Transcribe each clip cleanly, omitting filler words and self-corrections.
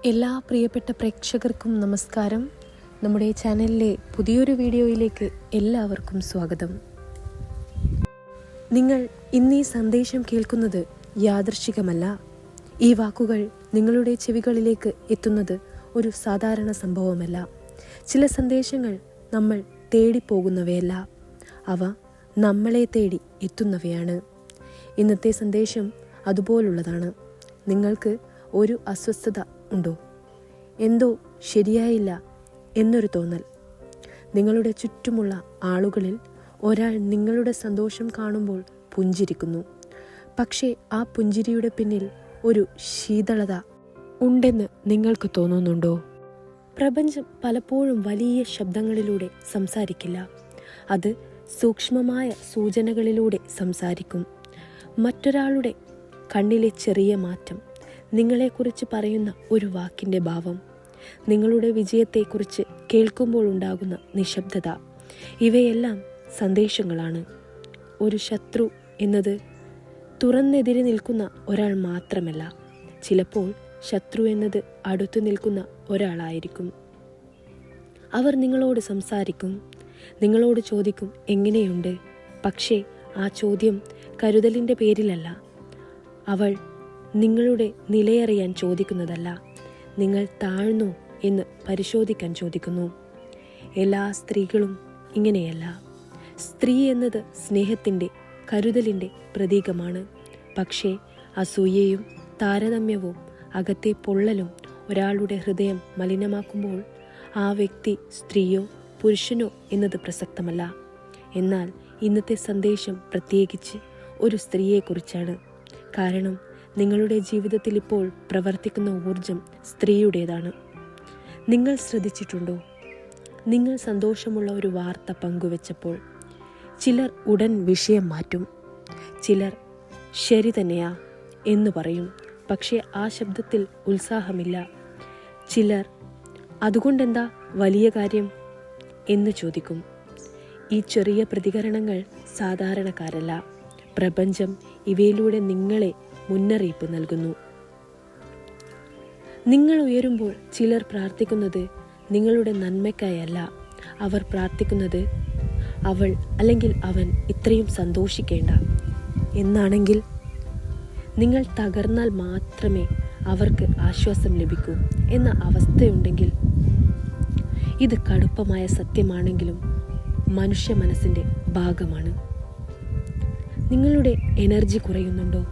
എല്ലാ പ്രിയപ്പെട്ട പ്രേക്ഷകർക്കും നമസ്കാരം. നമ്മുടെ ചാനലിലെ പുതിയൊരു വീഡിയോയിലേക്ക് എല്ലാവർക്കും സ്വാഗതം. നിങ്ങൾ ഇന്നീ സന്ദേശം കേൾക്കുന്നത് യാദൃശ്ചികമല്ല. ഈ വാക്കുകൾ നിങ്ങളുടെ ചെവികളിലേക്ക് എത്തുന്നത് ഒരു സാധാരണ സംഭവമല്ല. ചില സന്ദേശങ്ങൾ നമ്മൾ തേടിപ്പോകുന്നവയല്ല, അവ നമ്മളെ തേടി എത്തുന്നവയാണ്. ഇന്നത്തെ സന്ദേശം അതുപോലുള്ളതാണ്. നിങ്ങൾക്ക് ഒരു അസ്വസ്ഥത ഉണ്ടോ? എന്തോ ശരിയായില്ല എന്നൊരു തോന്നൽ. നിങ്ങളുടെ ചുറ്റുമുള്ള ആളുകളിൽ ഒരാൾ നിങ്ങളുടെ സന്തോഷം കാണുമ്പോൾ പുഞ്ചിരിക്കുന്നു. പക്ഷേ ആ പുഞ്ചിരിയുടെ പിന്നിൽ ഒരു ശീതളത ഉണ്ടെന്ന് നിങ്ങൾക്ക് തോന്നുന്നുണ്ടോ? പ്രപഞ്ചം പലപ്പോഴും വലിയ ശബ്ദങ്ങളിലൂടെ സംസാരിക്കില്ല. അത് സൂക്ഷ്മമായ സൂചനകളിലൂടെ സംസാരിക്കും. മറ്റൊരാളുടെ കണ്ണിലെ ചെറിയ മാറ്റം, നിങ്ങളെക്കുറിച്ച് പറയുന്ന ഒരു വാക്കിൻ്റെ ഭാവം, നിങ്ങളുടെ വിജയത്തെക്കുറിച്ച് കേൾക്കുമ്പോൾ ഉണ്ടാകുന്ന നിശബ്ദത, ഇവയെല്ലാം സന്ദേശങ്ങളാണ്. ഒരു ശത്രു എന്നത് തുറന്നെതിരെ നിൽക്കുന്ന ഒരാൾ മാത്രമല്ല. ചിലപ്പോൾ ശത്രു എന്നത് അടുത്തു നിൽക്കുന്ന ഒരാളായിരിക്കും. അവർ നിങ്ങളോട് സംസാരിക്കും, നിങ്ങളോട് ചോദിക്കും എങ്ങനെയുണ്ട്. പക്ഷേ ആ ചോദ്യം കരുതലിൻ്റെ പേരിലല്ല. അവൾ നിങ്ങളുടെ നിലയറിയാൻ ചോദിക്കുന്നതല്ല, നിങ്ങൾ താഴ്ന്നോ എന്ന് പരിശോധിക്കാൻ ചോദിക്കുന്നു. എല്ലാ സ്ത്രീകളും ഇങ്ങനെയല്ല. സ്ത്രീ എന്നത് സ്നേഹത്തിൻ്റെ, കരുതലിൻ്റെ പ്രതീകമാണ്. പക്ഷേ അസൂയയും താരതമ്യവും അകത്തെ പൊള്ളലും ഒരാളുടെ ഹൃദയം മലിനമാക്കുമ്പോൾ ആ വ്യക്തി സ്ത്രീയോ പുരുഷനോ എന്നത് പ്രസക്തമല്ല. എന്നാൽ ഇന്നത്തെ സന്ദേശം പ്രത്യേകിച്ച് ഒരു സ്ത്രീയെക്കുറിച്ചാണ്. കാരണം നിങ്ങളുടെ ജീവിതത്തിൽ ഇപ്പോൾ പ്രവർത്തിക്കുന്ന ഊർജം സ്ത്രീയുടേതാണ്. നിങ്ങൾ ശ്രദ്ധിച്ചിട്ടുണ്ടോ? നിങ്ങൾ സന്തോഷമുള്ള ഒരു വാർത്ത പങ്കുവെച്ചപ്പോൾ ചിലർ ഉടൻ വിഷയം മാറ്റും. ചിലർ ശരി തന്നെയാ എന്ന് പറയും, പക്ഷേ ആ ശബ്ദത്തിൽ ഉത്സാഹമില്ല. ചിലർ അതുകൊണ്ടെന്താ വലിയ കാര്യം എന്ന് ചോദിക്കും. ഈ ചെറിയ പ്രതികരണങ്ങൾ സാധാരണക്കാരല്ല. പ്രപഞ്ചം ഇവയിലൂടെ നിങ്ങളെ മുന്നറിയിപ്പ് നൽകുന്നു. നിങ്ങൾ ഉയരുമ്പോൾ ചിലർ പ്രാർത്ഥിക്കുന്നത് നിങ്ങളുടെ നന്മയ്ക്കായല്ല. അവർ പ്രാർത്ഥിക്കുന്നത് അവൾ അല്ലെങ്കിൽ അവൻ ഇത്രയും സന്തോഷിക്കേണ്ട എന്നാണെങ്കിൽ. നിങ്ങൾ തകർന്നാൽ മാത്രമേ അവർക്ക് ആശ്വാസം ലഭിക്കൂ എന്ന അവസ്ഥയുണ്ടെങ്കിൽ. ഇത് കടുപ്പമായ സത്യമാണെങ്കിലും മനുഷ്യ മനസ്സിൻ്റെ ഭാഗമാണ്. നിങ്ങളുടെ എനർജി കുറയുന്നുണ്ടോ?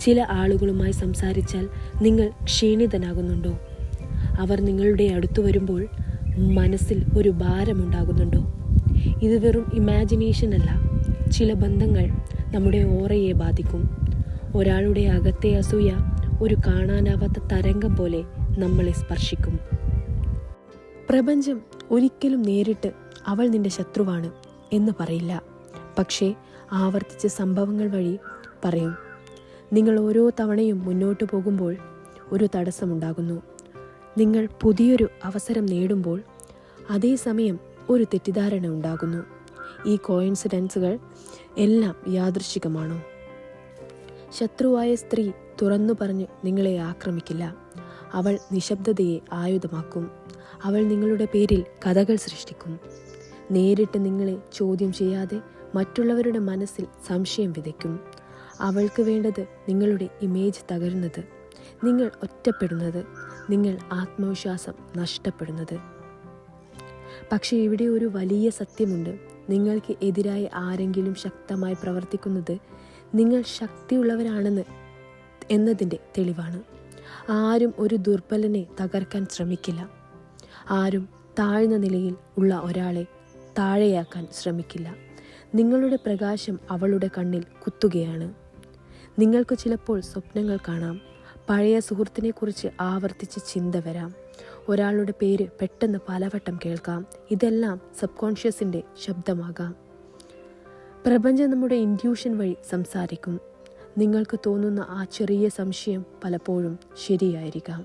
ചില ആളുകളുമായി സംസാരിച്ചാൽ നിങ്ങൾ ക്ഷീണിതനാകുന്നുണ്ടോ? അവർ നിങ്ങളുടെ അടുത്ത് വരുമ്പോൾ മനസ്സിൽ ഒരു ഭാരമുണ്ടാകുന്നുണ്ടോ? ഇത് വെറും ഇമാജിനേഷൻ അല്ല. ചില ബന്ധങ്ങൾ നമ്മുടെ ഓറയെ ബാധിക്കും. ഒരാളുടെ അകത്തെ അസൂയ ഒരു കാണാനാവാത്ത തരംഗം പോലെ നമ്മളെ സ്പർശിക്കും. പ്രപഞ്ചം ഒരിക്കലും നേരിട്ട് അവൾ നിന്റെ ശത്രുവാണ് എന്ന് പറയില്ല. പക്ഷേ ആവർത്തിച്ച സംഭവങ്ങൾ വഴി പറയും. നിങ്ങൾ ഓരോ തവണയും മുന്നോട്ട് പോകുമ്പോൾ ഒരു തടസ്സമുണ്ടാകുന്നു. നിങ്ങൾ പുതിയൊരു അവസരം നേടുമ്പോൾ അതേസമയം ഒരു തെറ്റിദ്ധാരണ ഉണ്ടാകുന്നു. ഈ കോയിൻസിഡൻസുകൾ എല്ലാം യാദൃശ്ചികമാണോ? ശത്രുവായ സ്ത്രീ തുറന്നു പറഞ്ഞ് നിങ്ങളെ ആക്രമിക്കില്ല. അവൾ നിശബ്ദതയെ ആയുധമാക്കും. അവൾ നിങ്ങളുടെ പേരിൽ കഥകൾ സൃഷ്ടിക്കും. നേരിട്ട് നിങ്ങളെ ചോദ്യം ചെയ്യാതെ മറ്റുള്ളവരുടെ മനസ്സിൽ സംശയം വിതയ്ക്കും. അവൾക്ക് വേണ്ടത് നിങ്ങളുടെ ഇമേജ് തകരുന്നത്, നിങ്ങൾ ഒറ്റപ്പെടുന്നത്, നിങ്ങൾ ആത്മവിശ്വാസം നഷ്ടപ്പെടുന്നത്. പക്ഷേ ഇവിടെ ഒരു വലിയ സത്യമുണ്ട്. നിങ്ങൾക്ക് എതിരായി ആരെങ്കിലും ശക്തമായി പ്രവർത്തിക്കുന്നത് നിങ്ങൾ ശക്തിയുള്ളവരാണെന്ന് എന്നതിൻ്റെ തെളിവാണ്. ആരും ഒരു ദുർബലനെ തകർക്കാൻ ശ്രമിക്കില്ല. ആരും താഴ്ന്ന നിലയിൽ ഉള്ള ഒരാളെ താഴെയാക്കാൻ ശ്രമിക്കില്ല. നിങ്ങളുടെ പ്രകാശം അവളുടെ കണ്ണിൽ കുത്തുകയാണ്. നിങ്ങൾക്ക് ചിലപ്പോൾ സ്വപ്നങ്ങൾ കാണാം. പഴയ സുഹൃത്തിനെക്കുറിച്ച് ആവർത്തിച്ച് ചിന്ത വരാം. ഒരാളുടെ പേര് പെട്ടെന്ന് പലവട്ടം കേൾക്കാം. ഇതെല്ലാം സബ് കോൺഷ്യസിൻ്റെ ശബ്ദമാകാം. പ്രപഞ്ചം നമ്മുടെ ഇൻറ്റ്യൂഷൻ വഴി സംസാരിക്കും. നിങ്ങൾക്ക് തോന്നുന്ന ആ ചെറിയ സംശയം പലപ്പോഴും ശരിയായിരിക്കാം.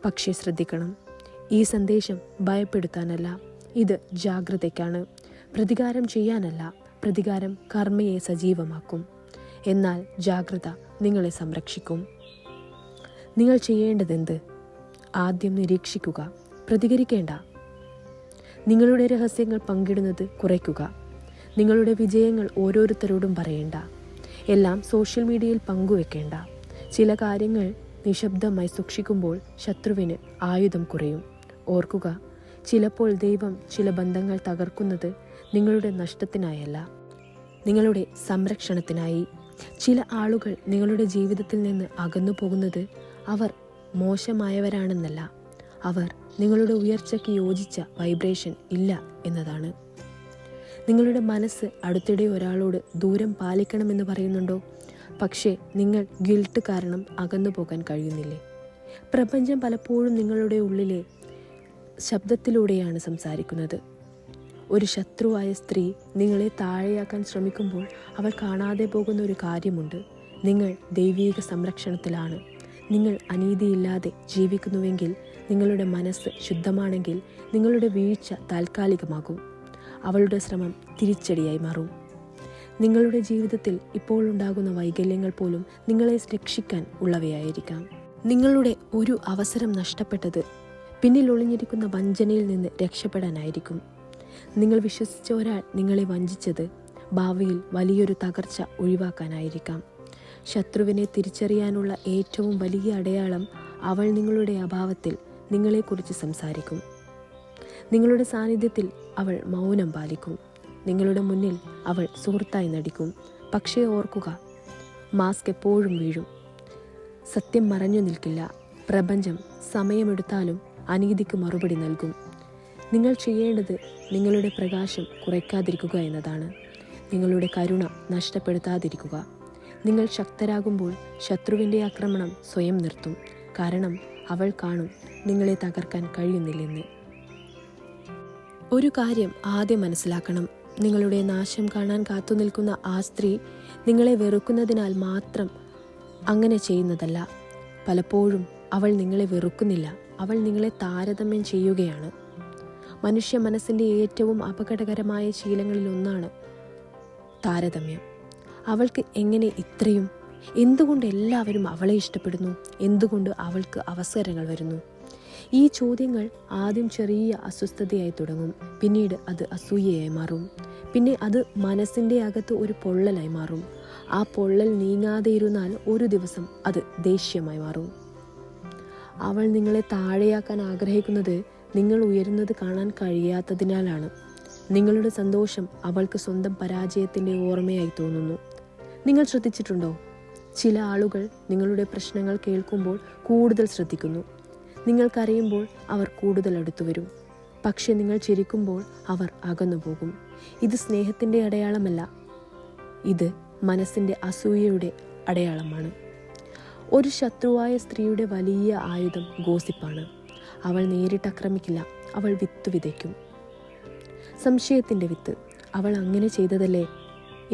പക്ഷേ ശ്രദ്ധിക്കണം, ഈ സന്ദേശം ഭയപ്പെടുത്താനല്ല, ഇത് ജാഗ്രതയ്ക്കാണ്. പ്രതികാരം ചെയ്യാനല്ല. പ്രതികാരം കർമ്മയെ സജീവമാക്കും. എന്നാൽ ജാഗ്രത നിങ്ങളെ സംരക്ഷിക്കും. നിങ്ങൾ ചെയ്യേണ്ടതെന്ത്? ആദ്യം നിരീക്ഷിക്കുക, പ്രതികരിക്കേണ്ട. നിങ്ങളുടെ രഹസ്യങ്ങൾ പങ്കിടുന്നത് കുറയ്ക്കുക. നിങ്ങളുടെ വിജയങ്ങൾ ഓരോരുത്തരോടും പറയേണ്ട. എല്ലാം സോഷ്യൽ മീഡിയയിൽ പങ്കുവെക്കേണ്ട. ചില കാര്യങ്ങൾ നിശബ്ദമായി സൂക്ഷിക്കുമ്പോൾ ശത്രുവിന് ആയുധം കുറയും. ഓർക്കുക, ചിലപ്പോൾ ദൈവം ചില ബന്ധങ്ങൾ തകർക്കുന്നത് നിങ്ങളുടെ നഷ്ടത്തിനായല്ല, നിങ്ങളുടെ സംരക്ഷണത്തിനായി. ചില ആളുകൾ നിങ്ങളുടെ ജീവിതത്തിൽ നിന്ന് അകന്നു പോകുന്നത് അവർ മോശമായവരാണെന്നല്ല, അവർ നിങ്ങളുടെ ഉയർച്ചയ്ക്ക് യോജിച്ച വൈബ്രേഷൻ ഇല്ല എന്നതാണ്. നിങ്ങളുടെ മനസ്സ് അടുത്തിടെ ഒരാളോട് ദൂരം പാലിക്കണമെന്ന് പറയുന്നുണ്ടോ? പക്ഷേ നിങ്ങൾ ഗിൽട്ട് കാരണം അകന്നു പോകാൻ കഴിയുന്നില്ലേ? പ്രപഞ്ചം പലപ്പോഴും നിങ്ങളുടെ ഉള്ളിലെ ശബ്ദത്തിലൂടെയാണ് സംസാരിക്കുന്നത്. ഒരു ശത്രുവായ സ്ത്രീ നിങ്ങളെ താഴെയാക്കാൻ ശ്രമിക്കുമ്പോൾ അവൾ കാണാതെ പോകുന്ന ഒരു കാര്യമുണ്ട്. നിങ്ങൾ ദൈവീക സംരക്ഷണത്തിലാണ്. നിങ്ങൾ അനീതിയില്ലാതെ ജീവിക്കുന്നുവെങ്കിൽ, നിങ്ങളുടെ മനസ്സ് ശുദ്ധമാണെങ്കിൽ നിങ്ങളുടെ വീഴ്ച താൽക്കാലികമാകും. അവളുടെ ശ്രമം തിരിച്ചടിയായി മാറും. നിങ്ങളുടെ ജീവിതത്തിൽ ഇപ്പോൾ ഉണ്ടാകുന്ന വൈകല്യങ്ങൾ പോലും നിങ്ങളെ രക്ഷിക്കാൻ ഉള്ളവയായിരിക്കാം. നിങ്ങളുടെ ഒരു അവസരം നഷ്ടപ്പെട്ടത് പിന്നിൽ ഒളിഞ്ഞിരിക്കുന്ന വഞ്ചനയിൽ നിന്ന് രക്ഷപ്പെടാനായിരിക്കും. നിങ്ങൾ വിശ്വസിച്ച ഒരാൾ നിങ്ങളെ വഞ്ചിച്ചത് ഭാവിയിൽ വലിയൊരു തകർച്ച ഒഴിവാക്കാനായിരിക്കാം. ശത്രുവിനെ തിരിച്ചറിയാനുള്ള ഏറ്റവും വലിയ അടയാളം അവൾ നിങ്ങളുടെ അഭാവത്തിൽ നിങ്ങളെക്കുറിച്ച് സംസാരിക്കും. നിങ്ങളുടെ സാന്നിധ്യത്തിൽ അവൾ മൗനം പാലിക്കും. നിങ്ങളുടെ മുന്നിൽ അവൾ സുഹൃത്തായി നടിക്കും. പക്ഷേ ഓർക്കുക, മാസ്ക് എപ്പോഴും വീഴും. സത്യം മറഞ്ഞു നിൽക്കില്ല. പ്രപഞ്ചം സമയമെടുത്താലും അനീതിക്ക് മറുപടി നൽകും. നിങ്ങൾ ചെയ്യേണ്ടത് നിങ്ങളുടെ പ്രകാശം കുറയ്ക്കാതിരിക്കുക എന്നതാണ്. നിങ്ങളുടെ കരുണ നഷ്ടപ്പെടുത്താതിരിക്കുക. നിങ്ങൾ ശക്തരാകുമ്പോൾ ശത്രുവിൻ്റെ ആക്രമണം സ്വയം നിർത്തും. കാരണം അവൾ കാണും നിങ്ങളെ തകർക്കാൻ കഴിയുന്നില്ലെന്ന്. ഒരു കാര്യം ആദ്യം മനസ്സിലാക്കണം. നിങ്ങളുടെ നാശം കാണാൻ കാത്തുനിൽക്കുന്ന ആ സ്ത്രീ നിങ്ങളെ വെറുക്കുന്നതിനാൽ മാത്രം അങ്ങനെ ചെയ്യുന്നതല്ല. പലപ്പോഴും അവൾ നിങ്ങളെ വെറുക്കുന്നില്ല, അവൾ നിങ്ങളെ താരതമ്യം ചെയ്യുകയാണ്. മനുഷ്യ മനസ്സിൻ്റെ ഏറ്റവും അപകടകരമായ ശീലങ്ങളിലൊന്നാണ് താരതമ്യം. അവൾക്ക് എങ്ങനെ ഇത്രയും? എന്തുകൊണ്ട് എല്ലാവരും അവളെ ഇഷ്ടപ്പെടുന്നു? എന്തുകൊണ്ട് അവൾക്ക് അവസരങ്ങൾ വരുന്നു? ഈ ചോദ്യങ്ങൾ ആദ്യം ചെറിയ അസ്വസ്ഥതയായി തുടങ്ങും. പിന്നീട് അത് അസൂയയായി മാറും. പിന്നെ അത് മനസ്സിൻ്റെ അകത്ത് ഒരു പൊള്ളലായി മാറും. ആ പൊള്ളൽ നീങ്ങാതെ ഇരുന്നാൽ ഒരു ദിവസം അത് ദേഷ്യമായി മാറും. അവൾ നിങ്ങളെ താഴെയാക്കാൻ ആഗ്രഹിക്കുന്നത് നിങ്ങൾ ഉയരുന്നത് കാണാൻ കഴിയാത്തതിനാലാണ്. നിങ്ങളുടെ സന്തോഷം അവൾക്ക് സ്വന്തം പരാജയത്തിൻ്റെ ഓർമ്മയായി തോന്നുന്നു. നിങ്ങൾ ശ്രദ്ധിച്ചിട്ടുണ്ടോ? ചില ആളുകൾ നിങ്ങളുടെ പ്രശ്നങ്ങൾ കേൾക്കുമ്പോൾ കൂടുതൽ ശ്രദ്ധിക്കുന്നു. നിങ്ങൾ കരയുമ്പോൾ അവർ കൂടുതൽ അടുത്തു വരും. പക്ഷെ നിങ്ങൾ ചിരിക്കുമ്പോൾ അവർ അകന്നു പോകും. ഇത് സ്നേഹത്തിൻ്റെ അടയാളമല്ല, ഇത് മനസ്സിൻ്റെ അസൂയയുടെ അടയാളമാണ്. ഒരു ശത്രുവായ സ്ത്രീയുടെ വലിയ ആയുധം ഗോസിപ്പാണ്. അവൾ നേരിട്ട് ആക്രമിക്കില്ല, അവൾ വിത്ത് വിതയ്ക്കും. സംശയത്തിൻ്റെ വിത്ത്. അവൾ അങ്ങനെ ചെയ്തതല്ലേ?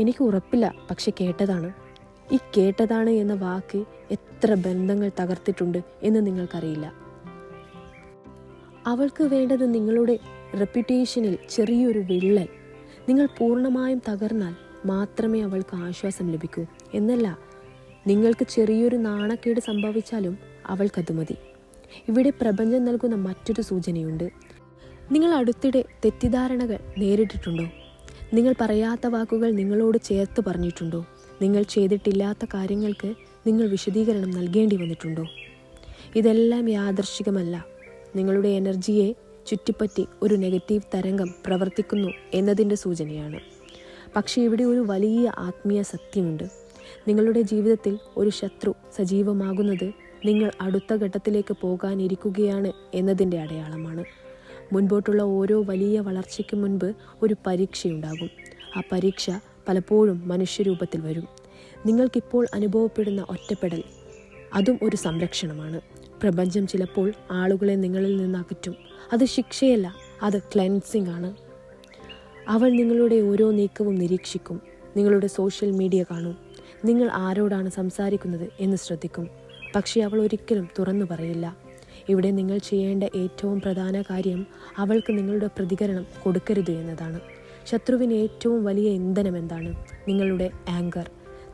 എനിക്ക് ഉറപ്പില്ല, പക്ഷെ കേട്ടതാണ്. ഈ കേട്ടതാണ് എന്ന വാക്ക് എത്ര ബന്ധങ്ങൾ തകർത്തിട്ടുണ്ട് എന്ന് നിങ്ങൾക്കറിയില്ല. അവൾക്ക് വേണ്ടത് നിങ്ങളുടെ റെപ്യൂട്ടേഷനിൽ ചെറിയൊരു വിള്ളൽ. നിങ്ങൾ പൂർണ്ണമായും തകർന്നാൽ മാത്രമേ അവൾക്ക് ആശ്വാസം ലഭിക്കൂ എന്നല്ല. നിങ്ങൾക്ക് ചെറിയൊരു നാണക്കേട് സംഭവിച്ചാലും അവൾക്കത് മതി. ഇവിടെ പ്രപഞ്ചം നൽകുന്ന മറ്റൊരു സൂചനയുണ്ട്. നിങ്ങൾ അടുത്തിടെ തെറ്റിദ്ധാരണകൾ നേരിട്ടിട്ടുണ്ടോ? നിങ്ങൾ പറയാത്ത വാക്കുകൾ നിങ്ങളോട് ചേർത്ത് പറഞ്ഞിട്ടുണ്ടോ? നിങ്ങൾ ചെയ്തിട്ടില്ലാത്ത കാര്യങ്ങൾക്ക് നിങ്ങൾ വിശദീകരണം നൽകേണ്ടി വന്നിട്ടുണ്ടോ? ഇതെല്ലാം യാദൃശ്ചികമല്ല. നിങ്ങളുടെ എനർജിയെ ചുറ്റിപ്പറ്റി ഒരു നെഗറ്റീവ് തരംഗം പ്രവർത്തിക്കുന്നു എന്നതിൻ്റെ സൂചനയാണ്. പക്ഷേ ഇവിടെ ഒരു വലിയ ആത്മീയ സത്യമുണ്ട്. നിങ്ങളുടെ ജീവിതത്തിൽ ഒരു ശത്രു സജീവമാകുന്നത് നിങ്ങൾ അടുത്ത ഘട്ടത്തിലേക്ക് പോകാനിരിക്കുകയാണ് എന്നതിൻ്റെ അടയാളമാണ്. മുൻപോട്ടുള്ള ഓരോ വലിയ വളർച്ചയ്ക്ക് മുൻപ് ഒരു പരീക്ഷയുണ്ടാകും. ആ പരീക്ഷ പലപ്പോഴും മനുഷ്യരൂപത്തിൽ വരും. നിങ്ങൾക്കിപ്പോൾ അനുഭവപ്പെടുന്ന ഒറ്റപ്പെടൽ, അതും ഒരു സംരക്ഷണമാണ്. പ്രപഞ്ചം ചിലപ്പോൾ ആളുകളെ നിങ്ങളിൽ നിന്ന് അകറ്റും. അത് ശിക്ഷയല്ല, അത് ക്ലെൻസിങ് ആണ്. അവൾ നിങ്ങളുടെ ഓരോ നീക്കവും നിരീക്ഷിക്കും. നിങ്ങളുടെ സോഷ്യൽ മീഡിയ കാണും. നിങ്ങൾ ആരോടാണ് സംസാരിക്കുന്നത് എന്ന് ശ്രദ്ധിക്കും. പക്ഷേ അവൾ ഒരിക്കലും തുറന്നു പറയില്ല. ഇവിടെ നിങ്ങൾ ചെയ്യേണ്ട ഏറ്റവും പ്രധാന കാര്യം അവൾക്ക് നിങ്ങളുടെ പ്രതികരണം കൊടുക്കരുത് എന്നതാണ്. ശത്രുവിന് ഏറ്റവും വലിയ ഇന്ധനം എന്താണ്? നിങ്ങളുടെ ആങ്കർ,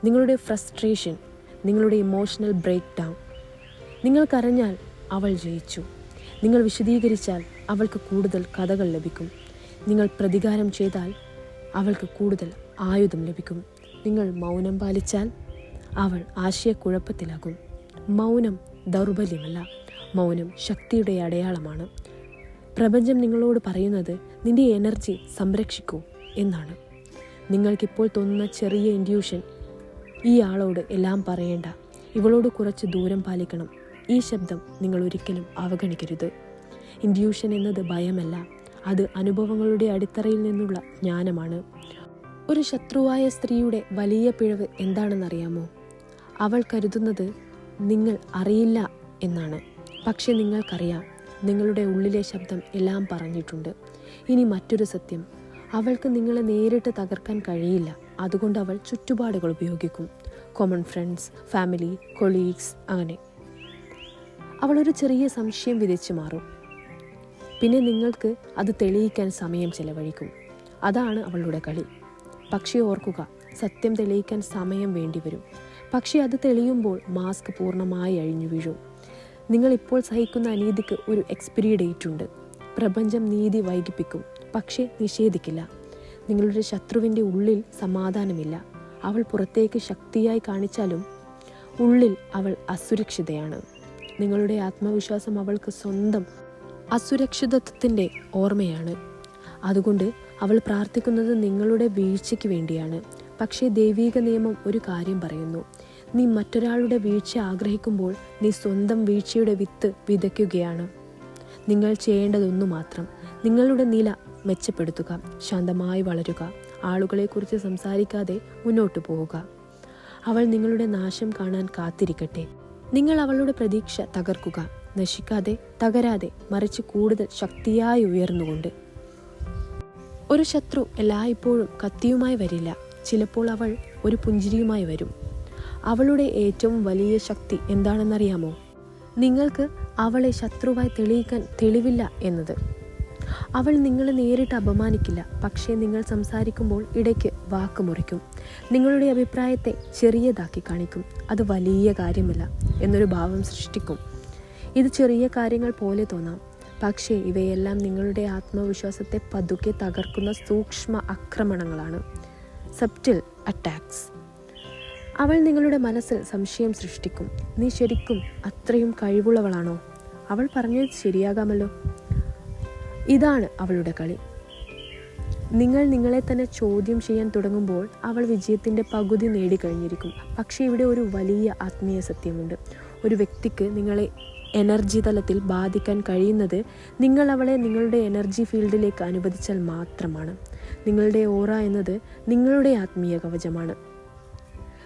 നിങ്ങളുടെ ഫ്രസ്ട്രേഷൻ, നിങ്ങളുടെ ഇമോഷണൽ ബ്രേക്ക് ഡൗൺ. നിങ്ങൾ കരഞ്ഞാൽ അവൾ ജയിച്ചു. നിങ്ങൾ വിശദീകരിച്ചാൽ അവൾക്ക് കൂടുതൽ കഥകൾ ലഭിക്കും. നിങ്ങൾ പ്രതികാരം ചെയ്താൽ അവൾക്ക് കൂടുതൽ ആയുധം ലഭിക്കും. നിങ്ങൾ മൗനം പാലിച്ചാൽ അവൾ ആശയക്കുഴപ്പത്തിലാകും. മൗനം ദൗർബല്യമല്ല, മൗനം ശക്തിയുടെ അടയാളമാണ്. പ്രപഞ്ചം നിങ്ങളോട് പറയുന്നത് നിന്റെ എനർജി സംരക്ഷിക്കൂ എന്നാണ്. നിങ്ങൾക്കിപ്പോൾ തോന്നുന്ന ചെറിയ ഇൻഡ്യൂഷൻ, ഈ ആളോട് എല്ലാം പറയേണ്ട, ഇവളോട് കുറച്ച് ദൂരം പാലിക്കണം, ഈ ശബ്ദം നിങ്ങൾ ഒരിക്കലും അവഗണിക്കരുത്. ഇൻഡ്യൂഷൻ എന്നത് ഭയമല്ല, അത് അനുഭവങ്ങളുടെ അടിത്തറയിൽ നിന്നുള്ള ജ്ഞാനമാണ്. ഒരു ശത്രുവായ സ്ത്രീയുടെ വലിയ പിഴവ് എന്താണെന്നറിയാമോ? അവൾ കരുതുന്നത് നിങ്ങൾ അറിയില്ല എന്നാണ്. പക്ഷെ നിങ്ങൾക്കറിയാം, നിങ്ങളുടെ ഉള്ളിലെ ശബ്ദം എല്ലാം പറഞ്ഞിട്ടുണ്ട്. ഇനി മറ്റൊരു സത്യം, അവൾക്ക് നിങ്ങളെ നേരിട്ട് തകർക്കാൻ കഴിയില്ല. അതുകൊണ്ട് അവൾ ചുറ്റുപാടുകൾ ഉപയോഗിക്കും. കോമൺ ഫ്രണ്ട്സ്, ഫാമിലി, കൊളീഗ്സ്, അങ്ങനെ. അവളൊരു ചെറിയ സംശയം വിധിച്ചു മാറും. പിന്നെ നിങ്ങൾക്ക് അത് തെളിയിക്കാൻ സമയം ചെലവഴിക്കും. അതാണ് അവളുടെ കളി. പക്ഷേ ഓർക്കുക, സത്യം തെളിയിക്കാൻ സമയം വേണ്ടിവരും. പക്ഷേ അത് തെളിയുമ്പോൾ മാസ്ക് പൂർണ്ണമായി അഴിഞ്ഞു വീഴും. നിങ്ങളിപ്പോൾ സഹിക്കുന്ന അനീതിക്ക് ഒരു എക്സ്പിരി ഡേറ്റ് ഉണ്ട്. പ്രപഞ്ചം നീതി വൈകിപ്പിക്കും, പക്ഷേ നിഷേധിക്കില്ല. നിങ്ങളുടെ ശത്രുവിൻ്റെ ഉള്ളിൽ സമാധാനമില്ല. അവൾ പുറത്തേക്ക് ശക്തിയായി കാണിച്ചാലും ഉള്ളിൽ അവൾ അസുരക്ഷിതയാണ്. നിങ്ങളുടെ ആത്മവിശ്വാസം അവൾക്ക് സ്വന്തം അസുരക്ഷിതത്വത്തിൻ്റെ ഓർമ്മയാണ്. അതുകൊണ്ട് അവൾ പ്രാർത്ഥിക്കുന്നത് നിങ്ങളുടെ വീഴ്ചയ്ക്ക് വേണ്ടിയാണ്. പക്ഷേ ദൈവീക നിയമം ഒരു കാര്യം പറയുന്നു: നീ മറ്റൊരാളുടെ വീഴ്ച ആഗ്രഹിക്കുമ്പോൾ നീ സ്വന്തം വീഴ്ചയുടെ വിത്ത് വിതയ്ക്കുകയാണ്. നിങ്ങൾ ചെയ്യേണ്ടതൊന്നു മാത്രം: നിങ്ങളുടെ നില മെച്ചപ്പെടുത്തുക, ശാന്തമായി വളരുക, ആളുകളെക്കുറിച്ച് സംസാരിക്കാതെ മുന്നോട്ടു പോവുക. അവൾ നിങ്ങളുടെ നാശം കാണാൻ കാത്തിരിക്കട്ടെ. നിങ്ങൾ അവളുടെ പ്രതീക്ഷ തകർക്കുക, നശിക്കാതെ തകരാതെ, മറിച്ച് കൂടുതൽ ശക്തിയായി ഉയർന്നുകൊണ്ട്. ഒരു ശത്രു എല്ലായ്പ്പോഴും കത്തിയുമായി വരില്ല. ചിലപ്പോൾ അവൾ ഒരു പുഞ്ചിരിയുമായി വരും. അവളുടെ ഏറ്റവും വലിയ ശക്തി എന്താണെന്നറിയാമോ? നിങ്ങൾക്ക് അവളെ ശത്രുവായി തെളിയിക്കാൻ തെളിവില്ല എന്നത്. അവൾ നിങ്ങളെ നേരിട്ട് അപമാനിക്കില്ല, പക്ഷേ നിങ്ങൾ സംസാരിക്കുമ്പോൾ ഇടയ്ക്ക് വാക്ക് മുറിക്കും. നിങ്ങളുടെ അഭിപ്രായത്തെ ചെറിയതാക്കി കാണിക്കും. അത് വലിയ കാര്യമല്ല എന്നൊരു ഭാവം സൃഷ്ടിക്കും. ഇത് ചെറിയ കാര്യങ്ങൾ പോലെ തോന്നാം, പക്ഷേ ഇവയെല്ലാം നിങ്ങളുടെ ആത്മവിശ്വാസത്തെ പതുക്കെ തകർക്കുന്ന സൂക്ഷ്മ ആക്രമണങ്ങളാണ്. Subtle attacks. അവൾ നിങ്ങളുടെ മനസ്സിൽ സംശയം സൃഷ്ടിക്കും. നീ ശരിക്കും അത്രയും കഴിവുള്ളവളാണോ? അവൾ പറഞ്ഞത് ശരിയാകാമല്ലോ. ഇതാണ് അവളുടെ കളി. നിങ്ങൾ നിങ്ങളെ തന്നെ ചോദ്യം ചെയ്യാൻ തുടങ്ങുമ്പോൾ അവൾ വിജയത്തിൻ്റെ പകുതി നേടിക്കഴിഞ്ഞിരിക്കും. പക്ഷേ ഇവിടെ ഒരു വലിയ ആത്മീയ സത്യമുണ്ട്. ഒരു വ്യക്തിക്ക് നിങ്ങളെ എനർജി തലത്തിൽ ബാധിക്കാൻ കഴിയുന്നത് നിങ്ങൾ അവളെ നിങ്ങളുടെ എനർജി ഫീൽഡിലേക്ക് അനുവദിച്ചാൽ മാത്രമാണ്. നിങ്ങളുടെ ഓറ എന്നത് നിങ്ങളുടെ ആത്മീയ കവചമാണ്.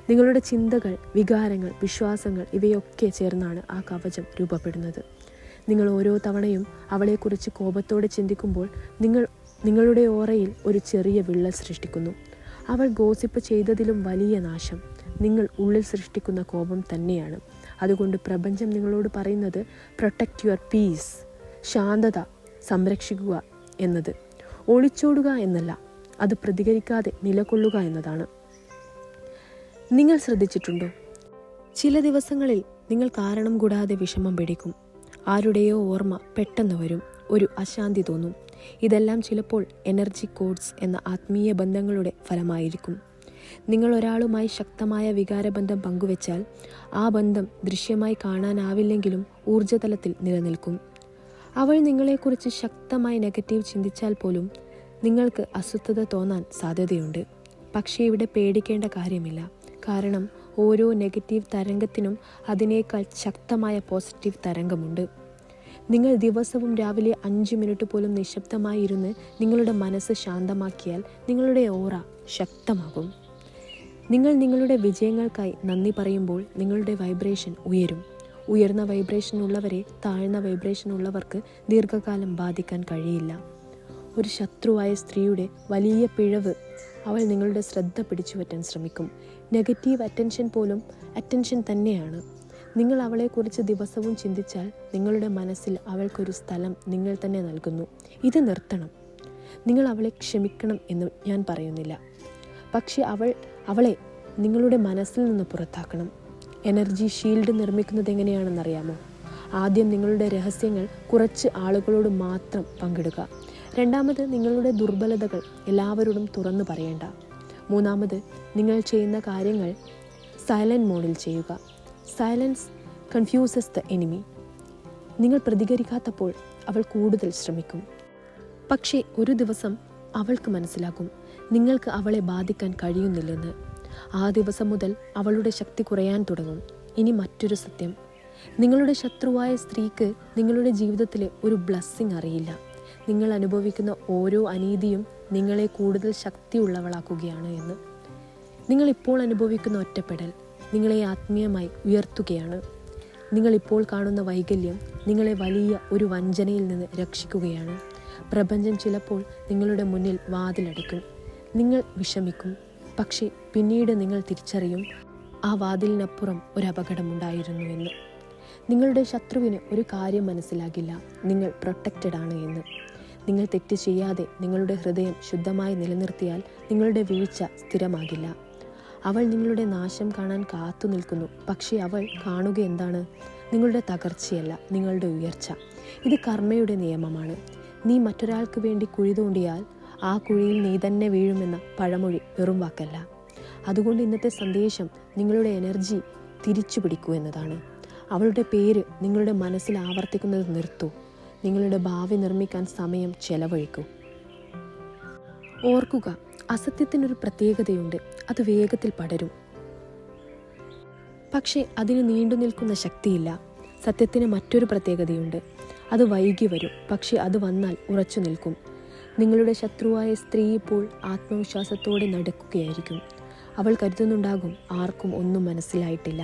നിങ്ങളുടെ ചിന്തകൾ, വികാരങ്ങൾ, വിശ്വാസങ്ങൾ ഇവയൊക്കെ ചേർന്നാണ് ആ കവചം രൂപപ്പെടുന്നത്. നിങ്ങൾ ഓരോ തവണയും അവളെക്കുറിച്ച് കോപത്തോടെ ചിന്തിക്കുമ്പോൾ നിങ്ങളുടെ ഓറയിൽ ഒരു ചെറിയ വിള്ളൽ സൃഷ്ടിക്കുന്നു. അവൾ ഗോസിപ്പ് ചെയ്തതിലും വലിയ നാശം നിങ്ങൾ ഉള്ളിൽ സൃഷ്ടിക്കുന്ന കോപം തന്നെയാണ്. അതുകൊണ്ട് പ്രപഞ്ചം നിങ്ങളോട് പറയുന്നത് പ്രൊട്ടക്റ്റ് യുവർ പീസ്, ശാന്തത സംരക്ഷിക്കുക എന്നത്. ഒളിച്ചോടുക എന്നല്ല, അത് പ്രതികരിക്കാതെ നിലകൊള്ളുക എന്നതാണ്. നിങ്ങൾ ശ്രദ്ധിച്ചിട്ടുണ്ടോ? ചില ദിവസങ്ങളിൽ നിങ്ങൾ കാരണം കൂടാതെ വിഷമം പിടിക്കും. ആരുടെയോ ഓർമ്മ പെട്ടെന്ന് വരും, ഒരു അശാന്തി തോന്നും. ഇതെല്ലാം ചിലപ്പോൾ എനർജി കോഡ്സ് എന്ന ആത്മീയ ബന്ധങ്ങളുടെ ഫലമായിരിക്കും. നിങ്ങൾ ഒരാളുമായി ശക്തമായ വികാരബന്ധം പങ്കുവെച്ചാൽ ആ ബന്ധം ദൃശ്യമായി കാണാനാവില്ലെങ്കിലും ഊർജ്ജതലത്തിൽ നിലനിൽക്കും. അവൾ നിങ്ങളെക്കുറിച്ച് ശക്തമായി നെഗറ്റീവ് ചിന്തിച്ചാൽ പോലും നിങ്ങൾക്ക് അസ്വസ്ഥത തോന്നാൻ സാധ്യതയുണ്ട്. പക്ഷേ ഇവിടെ പേടിക്കേണ്ട കാര്യമില്ല. കാരണം ഓരോ നെഗറ്റീവ് തരംഗത്തിനും അതിനേക്കാൾ ശക്തമായ പോസിറ്റീവ് തരംഗമുണ്ട്. നിങ്ങൾ ദിവസവും രാവിലെ 5 മിനിറ്റ് പോലും നിശബ്ദമായി ഇരുന്ന് നിങ്ങളുടെ മനസ്സ് ശാന്തമാക്കിയാൽ നിങ്ങളുടെ ഓറ ശക്തമാകും. നിങ്ങൾ നിങ്ങളുടെ വിജയങ്ങൾക്കായി നന്ദി പറയുമ്പോൾ നിങ്ങളുടെ വൈബ്രേഷൻ ഉയരും. ഉയർന്ന വൈബ്രേഷൻ ഉള്ളവരെ താഴ്ന്ന വൈബ്രേഷൻ ഉള്ളവർക്ക് ദീർഘകാലം ബാധിക്കാൻ കഴിയില്ല. ഒരു ശത്രുവായ സ്ത്രീയുടെ വലിയ പിഴവ് അവൾ നിങ്ങളുടെ ശ്രദ്ധ പിടിച്ചുപറ്റാൻ ശ്രമിക്കും. നെഗറ്റീവ് അറ്റൻഷൻ പോലും അറ്റൻഷൻ തന്നെയാണ്. നിങ്ങൾ അവളെക്കുറിച്ച് ദിവസവും ചിന്തിച്ചാൽ നിങ്ങളുടെ മനസ്സിൽ അവൾക്കൊരു സ്ഥലം നിങ്ങൾ തന്നെ നൽകുന്നു. ഇത് നിർത്തണം. നിങ്ങൾ അവളെ ക്ഷമിക്കണം എന്ന് ഞാൻ പറയുന്നില്ല, പക്ഷേ അവളെ നിങ്ങളുടെ മനസ്സിൽ നിന്ന് പുറത്താക്കണം. എനർജി ഷീൽഡ് നിർമ്മിക്കുന്നത് എങ്ങനെയാണെന്നറിയാമോ? ആദ്യം നിങ്ങളുടെ രഹസ്യങ്ങൾ കുറച്ച് ആളുകളോട് മാത്രം പങ്കിടുക. രണ്ടാമത്, നിങ്ങളുടെ ദുർബലതകൾ എല്ലാവരോടും തുറന്നു പറയേണ്ട. മൂന്നാമത്, നിങ്ങൾ ചെയ്യുന്ന കാര്യങ്ങൾ സൈലൻറ്റ് മോഡിൽ ചെയ്യുക. Silence confuses the enemy. നിങ്ങൾ പ്രതികരിക്കാത്തപ്പോൾ അവൾ കൂടുതൽ ശ്രമിക്കും. പക്ഷേ ഒരു ദിവസം അവൾക്ക് മനസ്സിലാക്കും നിങ്ങൾക്ക് അവളെ ബാധിക്കാൻ കഴിയുന്നില്ലെന്ന്. ആ ദിവസം മുതൽ അവളുടെ ശക്തി കുറയാൻ തുടങ്ങും. ഇനി മറ്റൊരു സത്യം, നിങ്ങളുടെ ശത്രുവായ സ്ത്രീക്ക് നിങ്ങളുടെ ജീവിതത്തിലെ ഒരു ബ്ലെസ്സിങ് അറിയില്ല. നിങ്ങൾ അനുഭവിക്കുന്ന ഓരോ അനീതിയും നിങ്ങളെ കൂടുതൽ ശക്തിയുള്ളവളാക്കുകയാണ് എന്ന്. നിങ്ങളിപ്പോൾ അനുഭവിക്കുന്ന ഒറ്റപ്പെടൽ നിങ്ങളെ ആത്മീയമായി ഉയർത്തുകയാണ്. നിങ്ങളിപ്പോൾ കാണുന്ന വൈകല്യം നിങ്ങളെ വലിയ ഒരു വഞ്ചനയിൽ നിന്ന് രക്ഷിക്കുകയാണ്. പ്രപഞ്ചം ചിലപ്പോൾ നിങ്ങളുടെ മുന്നിൽ വാതിലടയ്ക്കും. നിങ്ങൾ വിഷമിക്കും. പക്ഷേ പിന്നീട് നിങ്ങൾ തിരിച്ചറിയും ആ വാതിലിനപ്പുറം ഒരു അപകടമുണ്ടായിരുന്നു എന്ന്. നിങ്ങളുടെ ശത്രുവിന് ഒരു കാര്യം മനസ്സിലാകില്ല, നിങ്ങൾ പ്രൊട്ടക്റ്റഡ് ആണ് എന്ന്. നിങ്ങൾ തെറ്റ് ചെയ്യാതെ നിങ്ങളുടെ ഹൃദയം ശുദ്ധമായി നിലനിർത്തിയാൽ നിങ്ങളുടെ വീഴ്ച സ്ഥിരമാകില്ല. അവൾ നിങ്ങളുടെ നാശം കാണാൻ കാത്തു നിൽക്കുന്നു. പക്ഷേ അവൾ കാണുക എന്താണ്? നിങ്ങളുടെ തകർച്ചയല്ല, നിങ്ങളുടെ ഉയർച്ച. ഇത് കർമ്മയുടെ നിയമമാണ്. നീ മറ്റൊരാൾക്ക് വേണ്ടി കുഴി തോണ്ടിയാൽ ആ കുഴിയിൽ നീ തന്നെ വീഴുമെന്ന പഴമൊഴി വെറും വാക്കല്ല. അതുകൊണ്ട് ഇന്നത്തെ സന്ദേശം നിങ്ങളുടെ എനർജി തിരിച്ചു പിടിക്കൂ എന്നതാണ്. അവളുടെ പേര് നിങ്ങളുടെ മനസ്സിൽ ആവർത്തിക്കുന്നത് നിർത്തൂ. നിങ്ങളുടെ ഭാവി നിർമ്മിക്കാൻ സമയം ചെലവഴിക്കൂ. ഓർക്കുക, അസത്യത്തിനൊരു പ്രത്യേകതയുണ്ട്. അത് വേഗത്തിൽ പടരും, പക്ഷേ അതിന് നീണ്ടു നിൽക്കുന്ന ശക്തിയില്ല. സത്യത്തിന് മറ്റൊരു പ്രത്യേകതയുണ്ട്. അത് വൈകി വരും, പക്ഷേ അത് വന്നാൽ ഉറച്ചു നിൽക്കും. നിങ്ങളുടെ ശത്രുവായ സ്ത്രീ ഇപ്പോൾ ആത്മവിശ്വാസത്തോടെ നടക്കുകയായിരിക്കും. അവൾ കരുതുന്നുണ്ടാകും ആർക്കും ഒന്നും മനസ്സിലായിട്ടില്ല.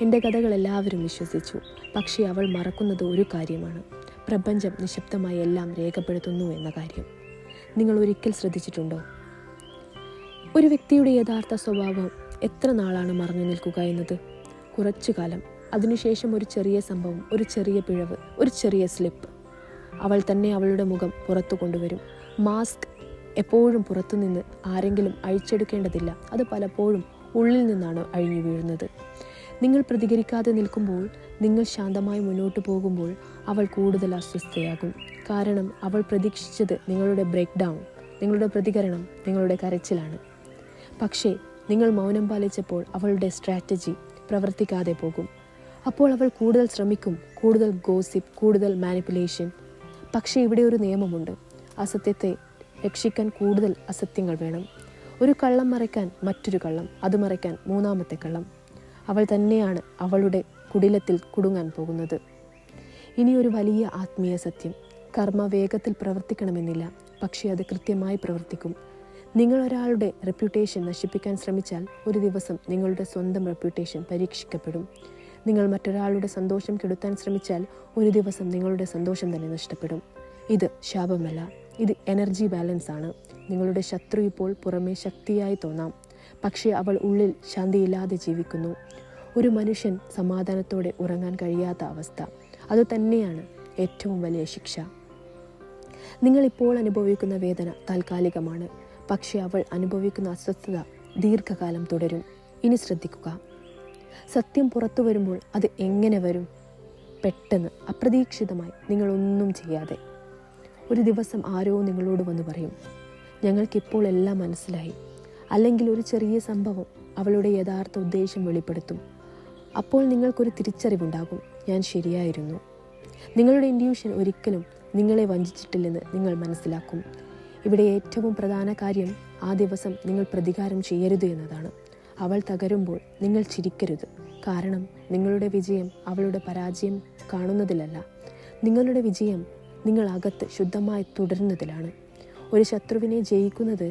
എൻ്റെ കഥകൾ എല്ലാവരും വിശ്വസിച്ചു. പക്ഷേ അവൾ മറക്കുന്നത് ഒരു കാര്യമാണ്. പ്രപഞ്ചം നിശബ്ദമായി എല്ലാം രേഖപ്പെടുത്തുന്നു എന്ന കാര്യം. നിങ്ങൾ ഒരിക്കൽ ശ്രദ്ധിച്ചിട്ടുണ്ടോ? ഒരു വ്യക്തിയുടെ യഥാർത്ഥ സ്വഭാവം എത്ര നാളാണ് മറഞ്ഞു നിൽക്കുക എന്നത്? കുറച്ചു കാലം. അതിനുശേഷം ഒരു ചെറിയ സംഭവം, ഒരു ചെറിയ പിഴവ്, ഒരു ചെറിയ സ്ലിപ്പ്, അവൾ തന്നെ അവളുടെ മുഖം പുറത്തു കൊണ്ടുവരും. മാസ്ക് എപ്പോഴും പുറത്തുനിന്ന് ആരെങ്കിലും അഴിച്ചെടുക്കേണ്ടതില്ല. അത് പലപ്പോഴും ഉള്ളിൽ നിന്നാണ് അഴിഞ്ഞു വീഴുന്നത്. നിങ്ങൾ പ്രതികരിക്കാതെ നിൽക്കുമ്പോൾ, നിങ്ങൾ ശാന്തമായി മുന്നോട്ട് പോകുമ്പോൾ അവൾ കൂടുതൽ അസ്വസ്ഥയാകും. കാരണം അവൾ പ്രതീക്ഷിച്ചത് നിങ്ങളുടെ ബ്രേക്ക് ഡൗൺ, നിങ്ങളുടെ പ്രതികരണം, നിങ്ങളുടെ കരച്ചിലാണ്. പക്ഷേ നിങ്ങൾ മൗനം പാലിച്ചപ്പോൾ അവളുടെ സ്ട്രാറ്റജി പ്രവർത്തിക്കാതെ പോകും. അപ്പോൾ അവൾ കൂടുതൽ ശ്രമിക്കും, കൂടുതൽ ഗോസിപ്പ്, കൂടുതൽ മാനിപ്പുലേഷൻ. പക്ഷേ ഇവിടെ ഒരു നിയമമുണ്ട്. അസത്യത്തെ രക്ഷിക്കാൻ കൂടുതൽ അസത്യങ്ങൾ വേണം. ഒരു കള്ളം മറയ്ക്കാൻ മറ്റൊരു കള്ളം, അത് മറയ്ക്കാൻ മൂന്നാമത്തെ കള്ളം. അവൾ തന്നെയാണ് അവളുടെ കുടിലത്തിൽ കുടുങ്ങാൻ പോകുന്നത്. ഇനി ഒരു വലിയ ആത്മീയ സത്യം. കർമ്മ വേഗത്തിൽ പ്രവർത്തിക്കണമെന്നില്ല, പക്ഷേ അത് കൃത്യമായി പ്രവർത്തിക്കും. നിങ്ങൾ ഒരാളുടെ റെപ്യൂട്ടേഷൻ നശിപ്പിക്കാൻ ശ്രമിച്ചാൽ ഒരു ദിവസം നിങ്ങളുടെ സ്വന്തം റെപ്യൂട്ടേഷൻ പരീക്ഷിക്കപ്പെടും. നിങ്ങൾ മറ്റൊരാളുടെ സന്തോഷം കെടുത്താൻ ശ്രമിച്ചാൽ ഒരു ദിവസം നിങ്ങളുടെ സന്തോഷം തന്നെ നഷ്ടപ്പെടും. ഇത് ശാപമല്ല, ഇത് എനർജി ബാലൻസ് ആണ്. നിങ്ങളുടെ ശത്രു ഇപ്പോൾ പുറമേ ശക്തിയായി തോന്നാം, പക്ഷേ അവൾ ഉള്ളിൽ ശാന്തിയില്ലാതെ ജീവിക്കുന്നു. ഒരു മനുഷ്യൻ സമാധാനത്തോടെ ഉറങ്ങാൻ കഴിയാത്ത അവസ്ഥ, അതുതന്നെയാണ് ഏറ്റവും വലിയ ശിക്ഷ. നിങ്ങളിപ്പോൾ അനുഭവിക്കുന്ന വേദന താൽക്കാലികമാണ്, പക്ഷേ അവൾ അനുഭവിക്കുന്ന അസ്വസ്ഥത ദീർഘകാലം തുടരും. ഇനി ശ്രദ്ധിക്കുക, സത്യം പുറത്തു വരുമ്പോൾ അത് എങ്ങനെ വരും? പെട്ടെന്ന്, അപ്രതീക്ഷിതമായി, നിങ്ങളൊന്നും ചെയ്യാതെ. ഒരു ദിവസം ആരോ നിങ്ങളോട് വന്ന് പറയും, ഞങ്ങൾക്കിപ്പോൾ എല്ലാം മനസ്സിലായി. അല്ലെങ്കിൽ ഒരു ചെറിയ സംഭവം അവളുടെ യഥാർത്ഥ ഉദ്ദേശം വെളിപ്പെടുത്തും. അപ്പോൾ നിങ്ങൾക്കൊരു തിരിച്ചറിവുണ്ടാകും, ഞാൻ ശരിയായിരുന്നു. നിങ്ങളുടെ ഇൻഡ്യൂഷൻ ഒരിക്കലും നിങ്ങളെ വഞ്ചിച്ചിട്ടില്ലെന്ന് നിങ്ങൾ മനസ്സിലാക്കും. ഇവിടെ ഏറ്റവും പ്രധാന കാര്യം, ആ ദിവസം നിങ്ങൾ പ്രതികാരം ചെയ്യരുത് എന്നതാണ്. അവൾ തകരുമ്പോൾ നിങ്ങൾ ചിരിക്കരുത്. കാരണം നിങ്ങളുടെ വിജയം അവളുടെ പരാജയം കാണുന്നതിലല്ല, നിങ്ങളുടെ വിജയം നിങ്ങൾ അകത്ത് ശുദ്ധമായി തുടരുന്നതിലാണ്. ഒരു ശത്രുവിനെ ജയിക്കുന്നത്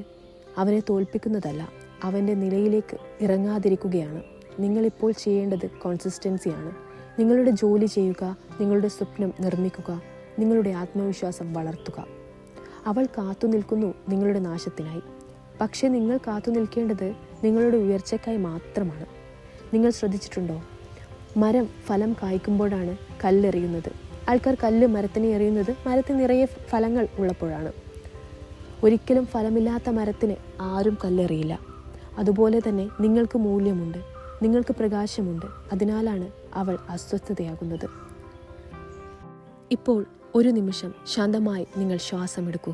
അവനെ തോൽപ്പിക്കുന്നതല്ല, അവൻ്റെ നിലയിലേക്ക് ഇറങ്ങാതിരിക്കുകയാണ്. നിങ്ങളിപ്പോൾ ചെയ്യേണ്ടത് കോൺസിസ്റ്റൻസിയാണ്. നിങ്ങളുടെ ജോലി ചെയ്യുക, നിങ്ങളുടെ സ്വപ്നം നിർമ്മിക്കുക, നിങ്ങളുടെ ആത്മവിശ്വാസം വളർത്തുക. അവൾ കാത്തു നിൽക്കുന്നു നിങ്ങളുടെ നാശത്തിനായി, പക്ഷേ നിങ്ങൾ കാത്തു നിൽക്കേണ്ടത് നിങ്ങളുടെ ഉയർച്ചയ്ക്കായി മാത്രമാണ്. നിങ്ങൾ ശ്രദ്ധിച്ചിട്ടുണ്ടോ? മരം ഫലം കായ്ക്കുമ്പോഴാണ് കല്ലെറിയുന്നത്. ആൾക്കാർ കല്ല് മരത്തിനെ എറിയുന്നത് മരത്തിന് നിറയെ ഫലങ്ങൾ ഉള്ളപ്പോഴാണ്. ഒരിക്കലും ഫലമില്ലാത്ത മരത്തിന് ആരും കല്ലെറിയില്ല. അതുപോലെ തന്നെ നിങ്ങൾക്ക് മൂല്യമുണ്ട്, നിങ്ങൾക്ക് പ്രകാശമുണ്ട്. അതിനാലാണ് അവൾ അസ്വസ്ഥതയാകുന്നത്. ഇപ്പോൾ ഒരു നിമിഷം ശാന്തമായി നിങ്ങൾ ശ്വാസമെടുക്കൂ.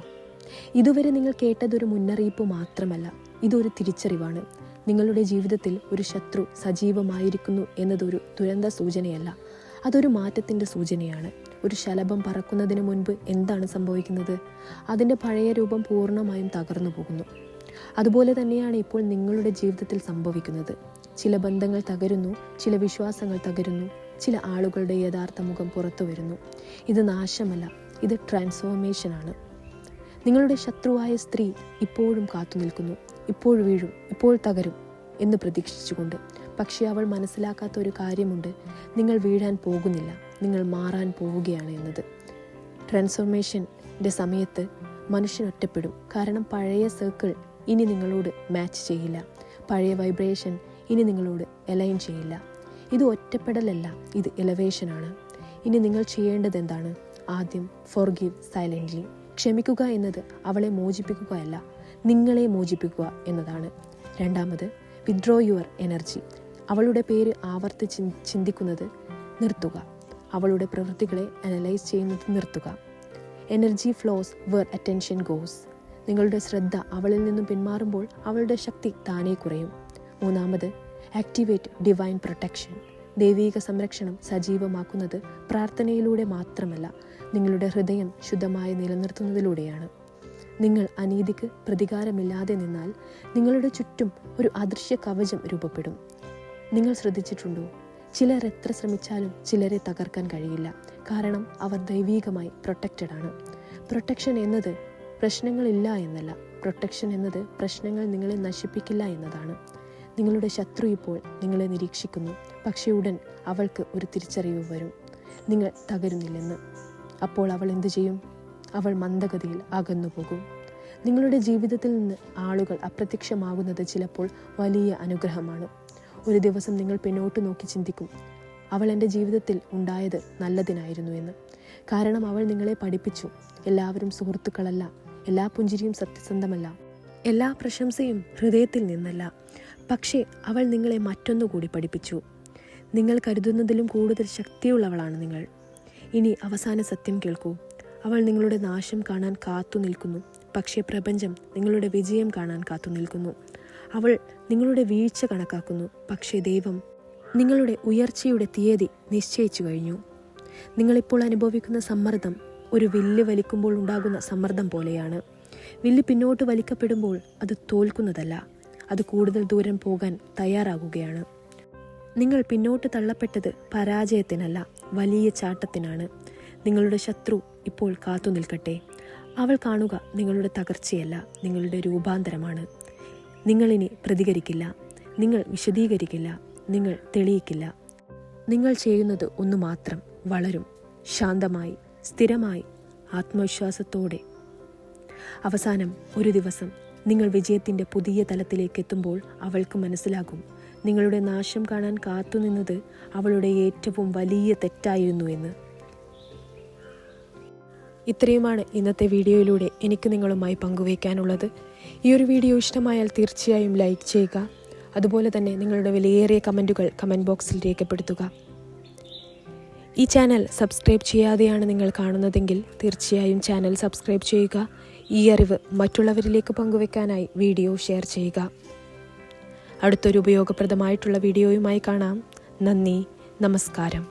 ഇതുവരെ നിങ്ങൾ കേട്ടതൊരു മുന്നറിയിപ്പ് മാത്രമല്ല, ഇതൊരു തിരിച്ചറിവാണ്. നിങ്ങളുടെ ജീവിതത്തിൽ ഒരു ശത്രു സജീവമായിരിക്കുന്നു എന്നതൊരു ദുരന്ത സൂചനയല്ല, അതൊരു മാറ്റത്തിൻ്റെ സൂചനയാണ്. ഒരു ശലഭം പറക്കുന്നതിന് മുൻപ് എന്താണ് സംഭവിക്കുന്നത്? അതിൻ്റെ പഴയ രൂപം പൂർണ്ണമായും തകർന്നു പോകുന്നു. അതുപോലെ തന്നെയാണ് ഇപ്പോൾ നിങ്ങളുടെ ജീവിതത്തിൽ സംഭവിക്കുന്നത്. ചില ബന്ധങ്ങൾ തകരുന്നു, ചില വിശ്വാസങ്ങൾ തകരുന്നു, ചില ആളുകളുടെ യഥാർത്ഥ മുഖം പുറത്തു വരുന്നു. ഇത് നാശമല്ല, ഇത് ട്രാൻസ്ഫോർമേഷനാണ്. നിങ്ങളുടെ ശത്രുവായ സ്ത്രീ ഇപ്പോഴും കാത്തു നിൽക്കുന്നു, ഇപ്പോൾ വീഴും, ഇപ്പോൾ തകരും എന്ന് പ്രതീക്ഷിച്ചുകൊണ്ട്. പക്ഷേ അവൾ മനസ്സിലാക്കാത്ത ഒരു കാര്യമുണ്ട്. നിങ്ങൾ വീഴാൻ പോകുന്നില്ല, നിങ്ങൾ മാറാൻ പോവുകയാണ് എന്നത്. ട്രാൻസ്ഫോർമേഷൻ്റെ സമയത്ത് മനുഷ്യൻ ഒറ്റപ്പെടും. കാരണം പഴയ സർക്കിൾ ഇനി നിങ്ങളോട് മാച്ച് ചെയ്യില്ല, പഴയ വൈബ്രേഷൻ ഇനി നിങ്ങളോട് അലൈൻ ചെയ്യില്ല. ഇത് ഒറ്റപ്പെടലല്ല, ഇത് എലവേഷനാണ്. ഇനി നിങ്ങൾ ചെയ്യേണ്ടത് എന്താണ്? ആദ്യം ഫോർഗീവ് സൈലൻ്റ്ലി. ക്ഷമിക്കുക എന്നത് അവളെ മോചിപ്പിക്കുകയല്ല, നിങ്ങളെ മോചിപ്പിക്കുക എന്നതാണ്. രണ്ടാമത്, വിത്ഡ്രോ യുവർ എനർജി. അവളുടെ പേര് ആവർത്തിച്ച് ചിന്തിക്കുന്നത് നിർത്തുക. അവളുടെ പ്രവൃത്തികളെ അനലൈസ് ചെയ്യുന്നത് നിർത്തുക. Energy flows where attention goes. നിങ്ങളുടെ ശ്രദ്ധ അവളിൽ നിന്നും പിന്മാറുമ്പോൾ അവളുടെ ശക്തി താനേ കുറയും. മൂന്നാമത്, ആക്ടിവേറ്റ് ഡിവൈൻ പ്രൊട്ടക്ഷൻ. ദൈവീക സംരക്ഷണം സജീവമാക്കുന്നത് പ്രാർത്ഥനയിലൂടെ മാത്രമല്ല, നിങ്ങളുടെ ഹൃദയം ശുദ്ധമായി നിലനിർത്തുന്നതിലൂടെയാണ്. നിങ്ങൾ അനീതിക്ക് പ്രതികാരമില്ലാതെ നിന്നാൽ നിങ്ങളുടെ ചുറ്റും ഒരു അദൃശ്യ കവചം രൂപപ്പെടും. നിങ്ങൾ ശ്രദ്ധിച്ചിട്ടുണ്ടോ? ചിലർ എത്ര ശ്രമിച്ചാലും ചിലരെ തകർക്കാൻ കഴിയില്ല. കാരണം അവർ ദൈവീകമായി പ്രൊട്ടക്റ്റഡ് ആണ്. പ്രൊട്ടക്ഷൻ എന്നത് പ്രശ്നങ്ങളില്ല എന്നല്ല, പ്രൊട്ടക്ഷൻ എന്നത് പ്രശ്നങ്ങൾ നിങ്ങളെ നശിപ്പിക്കില്ല എന്നതാണ്. നിങ്ങളുടെ ശത്രു ഇപ്പോൾ നിങ്ങളെ നിരീക്ഷിക്കുന്നു, പക്ഷേ ഉടൻ അവൾക്ക് ഒരു തിരിച്ചറിവ് വരും, നിങ്ങൾ തകരുന്നില്ലെന്ന്. അപ്പോൾ അവൾ എന്തു ചെയ്യും? അവൾ മന്ദഗതിയിൽ അകന്നു പോകും. നിങ്ങളുടെ ജീവിതത്തിൽ നിന്ന് ആളുകൾ അപ്രത്യക്ഷമാകുന്നത് ചിലപ്പോൾ വലിയ അനുഗ്രഹമാണ്. ഒരു ദിവസം നിങ്ങൾ പിന്നോട്ട് നോക്കി ചിന്തിക്കും, അവൾ എൻ്റെ ജീവിതത്തിൽ ഉണ്ടായത് നല്ലതിനായിരുന്നു എന്ന്. കാരണം അവൾ നിങ്ങളെ പഠിപ്പിച്ചു, എല്ലാവരും സുഹൃത്തുക്കളല്ല, എല്ലാ പുഞ്ചിരിയും സത്യസന്ധമല്ല, എല്ലാ പ്രശംസയും ഹൃദയത്തിൽ നിന്നല്ല. പക്ഷേ അവൾ നിങ്ങളെ മറ്റൊന്നുകൂടി പഠിപ്പിച്ചു. നിങ്ങൾ കരുതുന്നതിലും കൂടുതൽ ശക്തിയുള്ളവളാണ് നിങ്ങൾ. ഇനി അവസാന സത്യം കേൾക്കൂ. അവൾ നിങ്ങളുടെ നാശം കാണാൻ കാത്തു നിൽക്കുന്നു, പക്ഷേ പ്രപഞ്ചം നിങ്ങളുടെ വിജയം കാണാൻ കാത്തു നിൽക്കുന്നു. അവൾ നിങ്ങളുടെ വീഴ്ച കണക്കാക്കുന്നു, പക്ഷേ ദൈവം നിങ്ങളുടെ ഉയർച്ചയുടെ തീയതി നിശ്ചയിച്ചു കഴിഞ്ഞു. നിങ്ങളിപ്പോൾ അനുഭവിക്കുന്ന സമ്മർദ്ദം ഒരു വില്ല് വലിക്കുമ്പോൾ ഉണ്ടാകുന്ന സമ്മർദ്ദം പോലെയാണ്. വില്ല് പിന്നോട്ട് വലിക്കപ്പെടുമ്പോൾ അത് തോൽക്കുന്നതല്ല, അത് കൂടുതൽ ദൂരം പോകാൻ തയ്യാറാകുകയാണ്. നിങ്ങൾ പിന്നോട്ട് തള്ളപ്പെട്ടത് പരാജയത്തിനല്ല, വലിയ ചാട്ടത്തിനാണ്. നിങ്ങളുടെ ശത്രു ഇപ്പോൾ കാത്തു നിൽക്കട്ടെ. അവൾ കാണുക നിങ്ങളുടെ തകർച്ചയല്ല, നിങ്ങളുടെ രൂപാന്തരമാണ്. നിങ്ങളിനി പ്രതികരിക്കില്ല, നിങ്ങൾ വിശദീകരിക്കില്ല, നിങ്ങൾ തെളിയിക്കില്ല. നിങ്ങൾ ചെയ്യുന്നത് ഒന്നു മാത്രം, വളരും, ശാന്തമായി, സ്ഥിരമായി, ആത്മവിശ്വാസത്തോടെ. അവസാനം ഒരു ദിവസം നിങ്ങൾ വിജയത്തിൻ്റെ പുതിയ തലത്തിലേക്ക് എത്തുമ്പോൾ അവൾക്ക് മനസ്സിലാകും, നിങ്ങളുടെ നാശം കാണാൻ കാത്തുനിന്നത് അവളുടെ ഏറ്റവും വലിയ തെറ്റായിരുന്നു എന്ന്. ഇത്രയുമാണ് ഇന്നത്തെ വീഡിയോയിലൂടെ എനിക്ക് നിങ്ങളുമായി പങ്കുവയ്ക്കാനുള്ളത്. ഈ ഒരു വീഡിയോ ഇഷ്ടമായാൽ തീർച്ചയായും ലൈക്ക് ചെയ്യുക. അതുപോലെ തന്നെ നിങ്ങളുടെ വിലയേറിയ കമൻറ്റുകൾ കമൻറ്റ് ബോക്സിൽ രേഖപ്പെടുത്തുക. ഈ ചാനൽ സബ്സ്ക്രൈബ് ചെയ്യാതെയാണ് നിങ്ങൾ കാണുന്നതെങ്കിൽ തീർച്ചയായും ചാനൽ സബ്സ്ക്രൈബ് ചെയ്യുക. ഈ അറിവ് മറ്റുള്ളവരിലേക്ക് പങ്കുവെക്കാനായി വീഡിയോ ഷെയർ ചെയ്യുക. അടുത്തൊരു ഉപയോഗപ്രദമായിട്ടുള്ള വീഡിയോയുമായി കാണാം. നന്ദി, നമസ്കാരം.